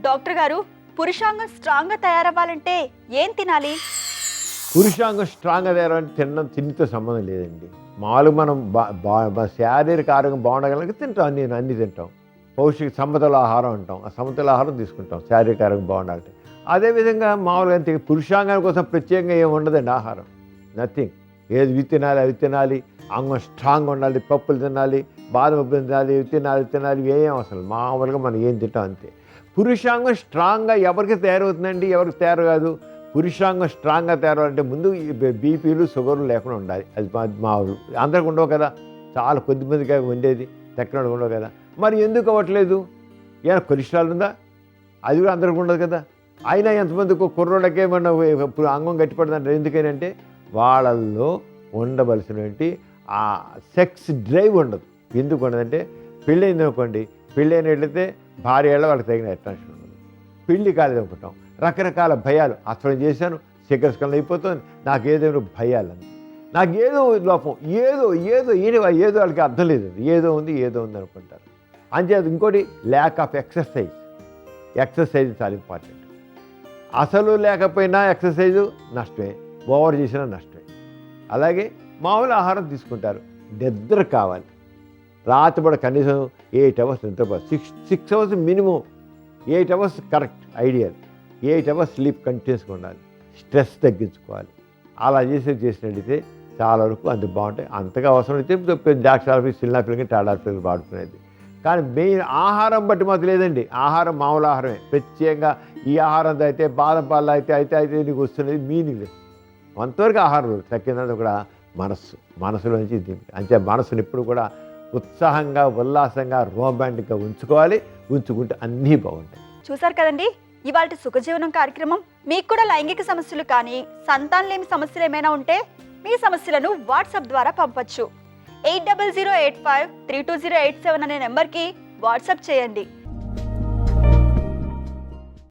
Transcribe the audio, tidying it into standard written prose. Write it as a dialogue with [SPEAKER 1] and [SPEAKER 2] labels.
[SPEAKER 1] Doctor గారు, పురుషాంగం స్ట్రాంగ్గా తయారవ్వాలంటే ఏం తినాలి?
[SPEAKER 2] పురుషాంగం స్ట్రాంగ్గా తయారంటే తిండితో సంబంధం లేదండి. మామూలుగా మనం శారీరక ఆరోగ్యం బాగుండగలిగి తింటాం, అన్ని తింటాం. పౌష్టిక సమతుల ఆహారం అంటాం, ఆ సమతుల ఆహారం తీసుకుంటాం శారీరక ఆరోగ్యం బాగుండాలంటే. అదేవిధంగా మామూలుగా పురుషాంగం కోసం ప్రత్యేకంగా ఏమి ఉండదండి ఆహారం, నథింగ్. ఏది ఇవి తినాలి అవి తినాలి, అంగం స్ట్రాంగ్ ఉండాలి, పప్పులు తినాలి, బాదం పప్పులు తినాలి, ఇవి తినాలి ఏం అవసరం. మామూలుగా మనం ఏం తింటాం అంతే. పురుషాంగం స్ట్రాంగ్గా ఎవరికి తయారవుతుందండి, ఎవరికి తయారు కాదు. పురుషాంగం స్ట్రాంగ్గా తయారవాలంటే ముందు బీపీలు షుగర్లు లేకుండా ఉండాలి. అది మా అందరికి ఉండవు కదా, చాలా కొద్దిమందిగా ఉండేది, తక్కువ ఉండవు కదా. మరి ఎందుకు అవ్వట్లేదు? ఏమైనా కొలెస్ట్రాల్ ఉందా? అది కూడా అందరికి ఉండదు కదా. అయినా ఎంతమంది కుర్రోళ్ళకే మన అంగం గట్టిపడుతుంటారు. ఎందుకనంటే వాళ్ళల్లో ఉండవలసినటువంటి ఆ సెక్స్ డ్రైవ్ ఉండదు. ఎందుకు ఉండదంటే పెళ్ళైంది అనుకోండి, పెళ్ళైనట్లయితే భార్య ఏళ్ళ వాళ్ళకి తగిన అటెన్షన్ ఉండదు. పెళ్ళి కాలేదు అనుకుంటాం, రకరకాల భయాలు. అసలు చేశాను, శిఖరస్కలం అయిపోతుంది, నాకేదో భయాలు అంది, నాకేదో లోపం, ఏదో వాళ్ళకి అర్థం లేదు. ఏదో ఉంది అనుకుంటారు. అంచేత ఇంకోటి ల్యాక్ ఆఫ్ ఎక్సర్సైజ్ చాలా ఇంపార్టెంట్. అసలు లేకపోయినా ఎక్సర్సైజు నష్టమే, ఓవర్ చేసినా నష్టమే. అలాగే మామూలు ఆహారం తీసుకుంటారు, నిద్ర కావాలి. రాత్రిపూట కనీసం 8 అవర్స్ నిద్రపోవాలి. 6 hours minimum, 8 hours correct ideal. 8 hours sleep కంటిన్యూస్గా ఉండాలి. స్ట్రెస్ తగ్గించుకోవాలి. అలా చేసినట్టయితే చాలా వరకు అంత బాగుంటాయి. అంతగా అవసరం అయితే ద్రాక్షారపి, సిల్లాపిల్లకి, టాడాపిల్లకి వాడుకునేది. కానీ మెయిన్ ఆహారం బట్టి మాకు లేదండి. ఆహారం మామూలు ఆహారమే. ప్రత్యేకంగా ఈ ఆహారం అయితే బాదం పాలు అయితే నీకు వస్తున్నది మీనింగ్ లేదు. అంతవరకు ఆహారం తగ్గిందంటే కూడా మనసులోంచి అంటే మనసుని ఎప్పుడు కూడా ఉత్సాహంగా, ఉల్లాసంగా, రొమాంటిక్గా ఉంచుకుంటే అన్నీ బాగుంటాయి.
[SPEAKER 1] చూసారు కదండి, ఇవాళ సుఖజీవనం కార్యక్రమం. మీకు కూడా లైంగిక సమస్యలు కానీ సంతానలేమి సమస్యలు ఏమైనా ఉంటే మీ సమస్యలను వాట్సాప్ ద్వారా పంపొచ్చు. 8008532087 అనే నెంబర్కి వాట్సాప్ చేయండి.